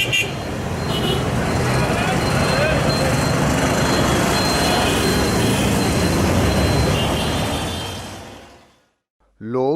لوگ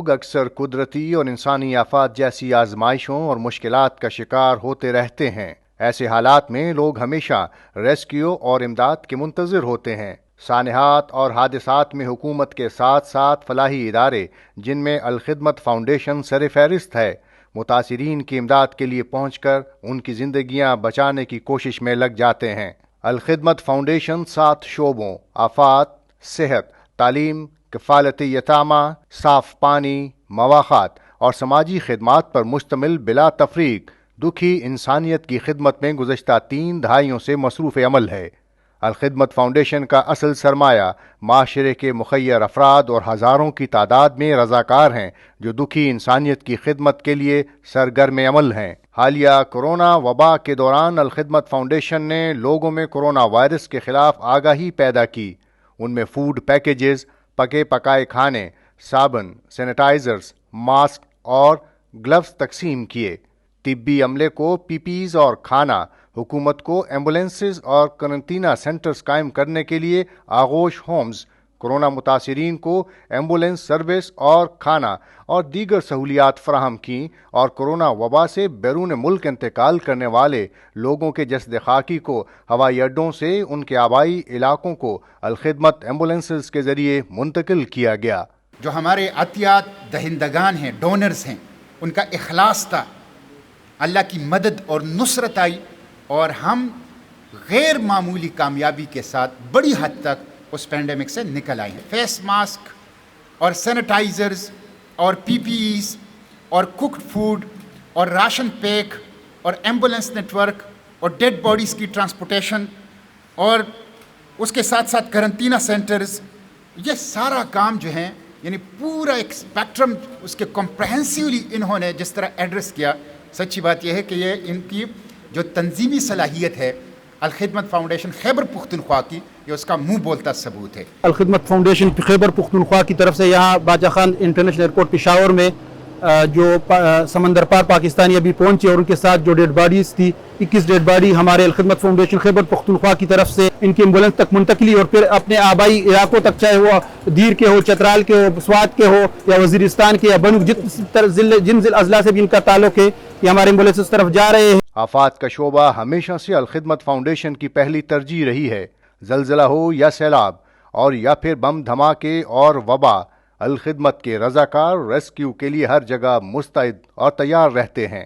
اکثر قدرتی اور انسانی آفات جیسی آزمائشوں اور مشکلات کا شکار ہوتے رہتے ہیں۔ ایسے حالات میں لوگ ہمیشہ ریسکیو اور امداد کے منتظر ہوتے ہیں۔ سانحات اور حادثات میں حکومت کے ساتھ ساتھ فلاحی ادارے، جن میں الخدمت فاؤنڈیشن سر فہرست ہے، متاثرین کی امداد کے لیے پہنچ کر ان کی زندگیاں بچانے کی کوشش میں لگ جاتے ہیں۔ الخدمت فاؤنڈیشن 7 شعبوں، آفات، صحت، تعلیم، کفالت یتامہ، صاف پانی، مواخات اور سماجی خدمات پر مشتمل بلا تفریق دکھی انسانیت کی خدمت میں گزشتہ 3 دہائیوں سے مصروف عمل ہے۔ الخدمت فاؤنڈیشن کا اصل سرمایہ معاشرے کے مخیر افراد اور ہزاروں کی تعداد میں رضاکار ہیں جو دکھی انسانیت کی خدمت کے لیے سرگرم عمل ہیں۔ حالیہ کورونا وبا کے دوران الخدمت فاؤنڈیشن نے لوگوں میں کورونا وائرس کے خلاف آگاہی پیدا کی۔ ان میں فوڈ پیکیجز، پکے پکائے کھانے، صابن، سینیٹائزرز، ماسک اور گلوز تقسیم کیے۔ طبی عملے کو پی پیز اور کھانا، حکومت کو ایمبولینسز اور قرنطینہ سینٹرز قائم کرنے کے لیے آغوش ہومز، کورونا متاثرین کو ایمبولینس سروس اور کھانا اور دیگر سہولیات فراہم کیں، اور کورونا وبا سے بیرون ملک انتقال کرنے والے لوگوں کے جسد خاکی کو ہوائی اڈوں سے ان کے آبائی علاقوں کو الخدمت ایمبولینسز کے ذریعے منتقل کیا گیا۔ جو ہمارے عطیات دہندگان ہیں، ڈونرز ہیں، ان کا اخلاص تھا، اللہ کی مدد اور نصرت آئی، اور ہم غیر معمولی کامیابی کے ساتھ بڑی حد تک اس پینڈیمک سے نکل آئے ہیں۔ فیس ماسک اور سینیٹائزرز اور پی پی ایز اور کوکڈ فوڈ اور راشن پیک اور ایمبولینس نیٹ ورک اور ڈیڈ باڈیز کی ٹرانسپورٹیشن اور اس کے ساتھ ساتھ قرنطینہ سینٹرز، یہ سارا کام جو ہیں، یعنی پورا ایک اسپیکٹرم اس کے کمپریہنسولی انہوں نے جس طرح ایڈریس کیا، سچی بات یہ ہے کہ یہ ان کی جو تنظیمی صلاحیت ہے الخدمت فاؤنڈیشن خیبر پختونخوا کی، یہ اس کا منہ بولتا ثبوت ہے۔ الخدمت فاؤنڈیشن خیبر پختونخوا کی طرف سے یہاں باچا خان انٹرنیشنل ایئرپورٹ پشاور میں جو سمندر پار پاکستانی ابھی پہنچے اور ان کے ساتھ جو ڈیڈ باڈیز تھی، 21 ڈیڈ باڈی ہمارے الخدمت فاؤنڈیشن خیبر پختونخوا کی طرف سے ان کی ایمبولینس تک منتقلی اور پھر اپنے آبائی علاقوں تک، چاہے وہ دیر کے ہو، چترال کے ہو، سوات کے ہو یا وزیرستان کے یا بنو، جن اضلاع سے بھی ان کا تعلق ہے، یہ ہمارے ایمبولینس اس طرف جا رہے ہیں۔ آفات کا شعبہ ہمیشہ سے الخدمت فاؤنڈیشن کی پہلی ترجیح رہی ہے۔ زلزلہ ہو یا سیلاب اور یا پھر بم دھماکے اور وبا، الخدمت کے رضاکار ریسکیو کے لیے ہر جگہ مستعد اور تیار رہتے ہیں۔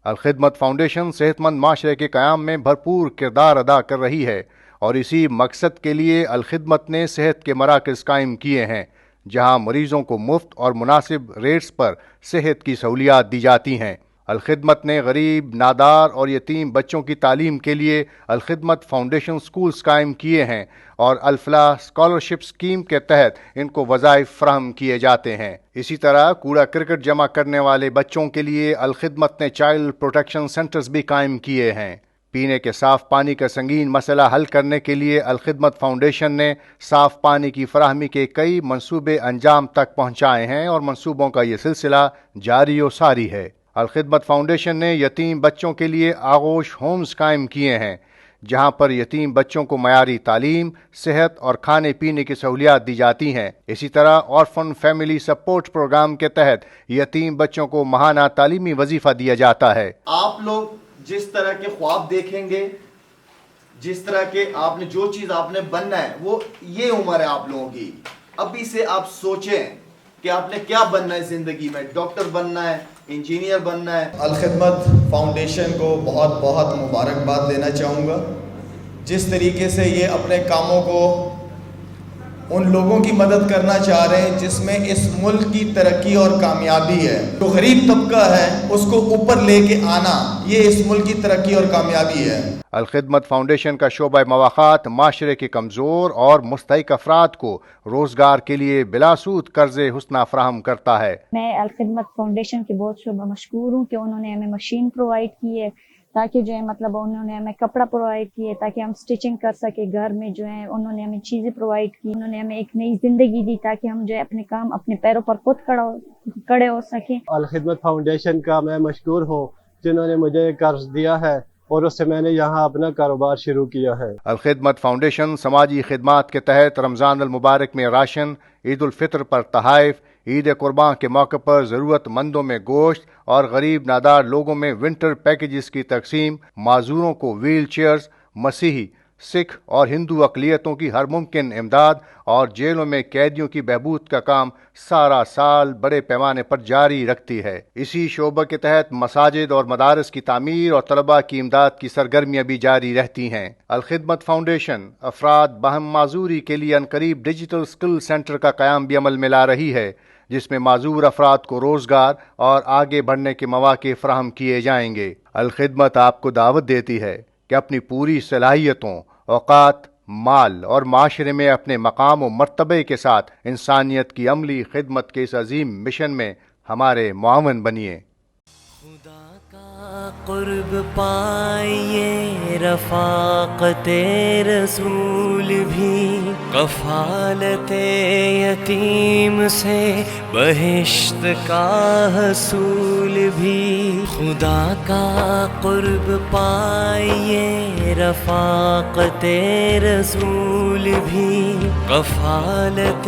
الخدمت فاؤنڈیشن صحت مند معاشرے کے قیام میں بھرپور کردار ادا کر رہی ہے، اور اسی مقصد کے لیے الخدمت نے صحت کے مراکز قائم کیے ہیں جہاں مریضوں کو مفت اور مناسب ریٹس پر صحت کی سہولیات دی جاتی ہیں۔ الخدمت نے غریب، نادار اور یتیم بچوں کی تعلیم کے لیے الخدمت فاؤنڈیشن سکولز قائم کیے ہیں، اور الفلاح اسکالرشپ اسکیم کے تحت ان کو وظائف فراہم کیے جاتے ہیں۔ اسی طرح کوڑا کرکٹ جمع کرنے والے بچوں کے لیے الخدمت نے چائلڈ پروٹیکشن سینٹرز بھی قائم کیے ہیں۔ پینے کے صاف پانی کا سنگین مسئلہ حل کرنے کے لیے الخدمت فاؤنڈیشن نے صاف پانی کی فراہمی کے کئی منصوبے انجام تک پہنچائے ہیں، اور منصوبوں کا یہ سلسلہ جاری و ساری ہے۔ الخدمت فاؤنڈیشن نے یتیم بچوں کے لیے آغوش ہومز قائم کیے ہیں جہاں پر یتیم بچوں کو معیاری تعلیم، صحت اور کھانے پینے کی سہولیات دی جاتی ہیں۔ اسی طرح آرفن فیملی سپورٹ پروگرام کے تحت یتیم بچوں کو ماہانہ تعلیمی وظیفہ دیا جاتا ہے۔ آپ لوگ جس طرح کے خواب دیکھیں گے، جس طرح کے آپ نے جو چیز آپ نے بننا ہے، وہ یہ عمر ہے آپ لوگوں کی۔ ابھی سے آپ سوچیں کہ آپ نے کیا بننا ہے زندگی میں، ڈاکٹر بننا ہے، انجینئر بننا ہے۔ الخدمت فاؤنڈیشن کو بہت بہت مبارکباد دینا چاہوں گا، جس طریقے سے یہ اپنے کاموں کو ان لوگوں کی مدد کرنا چاہ رہے ہیں جس میں اس ملک کی ترقی اور کامیابی ہے۔ جو غریب طبقہ ہے اس کو اوپر لے کے آنا، یہ اس ملک کی ترقی اور کامیابی ہے۔ الخدمت فاؤنڈیشن کا شعبہ مواخات معاشرے کے کمزور اور مستحق افراد کو روزگار کے لیے بلا سود قرض حسنہ فراہم کرتا ہے۔ میں الخدمت فاؤنڈیشن کے بہت شعبہ مشکور ہوں کہ انہوں نے ہمیں مشین پرووائڈ کی ہے، تاکہ جو ہے مطلب انہوں نے ہمیں کپڑا پرووائڈ کیے تاکہ ہم سٹچنگ کر سکے گھر میں، جو ہے انہوں نے ہمیں چیزیں پرووائڈ کی، انہوں نے ہمیں ایک نئی زندگی دی تاکہ ہم جو ہے اپنے کام اپنے پیروں پر خود کھڑے ہو سکیں۔ الخدمت فاؤنڈیشن کا میں مشکور ہوں جنہوں نے مجھے قرض دیا ہے اور اس سے میں نے یہاں اپنا کاروبار شروع کیا ہے۔ الخدمت فاؤنڈیشن سماجی خدمات کے تحت رمضان المبارک میں راشن، عید الفطر پر تحائف، عید قربان کے موقع پر ضرورت مندوں میں گوشت اور غریب نادار لوگوں میں ونٹر پیکیجز کی تقسیم، معذوروں کو ویل چیئرز، مسیحی، سکھ اور ہندو اقلیتوں کی ہر ممکن امداد اور جیلوں میں قیدیوں کی بہبود کا کام سارا سال بڑے پیمانے پر جاری رکھتی ہے۔ اسی شعبہ کے تحت مساجد اور مدارس کی تعمیر اور طلباء کی امداد کی سرگرمیاں بھی جاری رہتی ہیں۔ الخدمت فاؤنڈیشن افراد باہم معذوری کے لیے عنقریب ڈیجیٹل سکل سینٹر کا قیام بھی عمل میں لا رہی ہے، جس میں معذور افراد کو روزگار اور آگے بڑھنے کے مواقع فراہم کیے جائیں گے۔ الخدمت آپ کو دعوت دیتی ہے کہ اپنی پوری صلاحیتوں، اوقات، مال اور معاشرے میں اپنے مقام و مرتبے کے ساتھ انسانیت کی عملی خدمت کے اس عظیم مشن میں ہمارے معاون بنیے۔ خدا کا قرب پائیے رفاقت رسول بھی، کفالت یتیم سے بہشت کا حصول بھی۔ خدا کا قرب پائیے رفاقت رسول بھی، کفالت